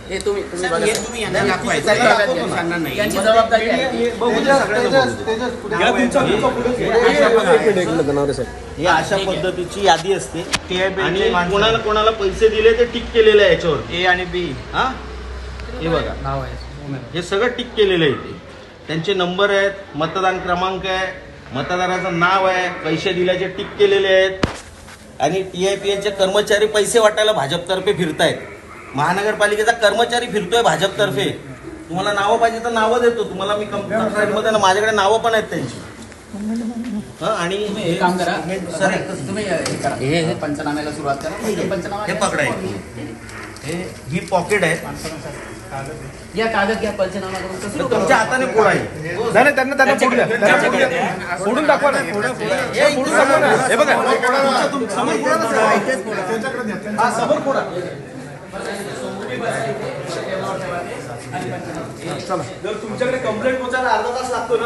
हे तुम्ही यांना दाखवायचं यांची जबाबदारी आहे ही अशा पद्धतीची यादी असते आणि कोणाला कोणाला पैसे दिले ते टिक केलेलं आहे याच्यावर ए आणि बी. हा हे बघा नाव आहे हे सगळं टिक केलेलं आहे इथे. त्यांचे नंबर आहेत, मतदान क्रमांक आहे, मतदाराचं नाव आहे, पैसे दिल्याचे टिक केलेले आहेत. आणि TIPLचे कर्मचारी पैसे वाटायला भाजपतर्फे फिरतायत. महानगरपालिकेचा कर्मचारी फिरतोय भाजपतर्फे. तुम्हाला नावं पाहिजे तर नावं देतो तुम्हाला मी कंप्लेंटमध्ये ना, माझ्याकडे नावं पण आहेत त्यांची. आणि हे काम करा सर, तुम्ही हे करा, हे पंचनाम्याला सुरुवात करा. हे पकडाय, ही पॉकेट आहे, या कागद घ्या, पंचनामा करून कसं तुमच्या हाताने फोडाय. त्यांना फोडून दाखवा ना. हे बघा समोर फोडा. जर तुमच्याकडे कंप्लेंट पोहोचायला अर्धा तास लागतो ना.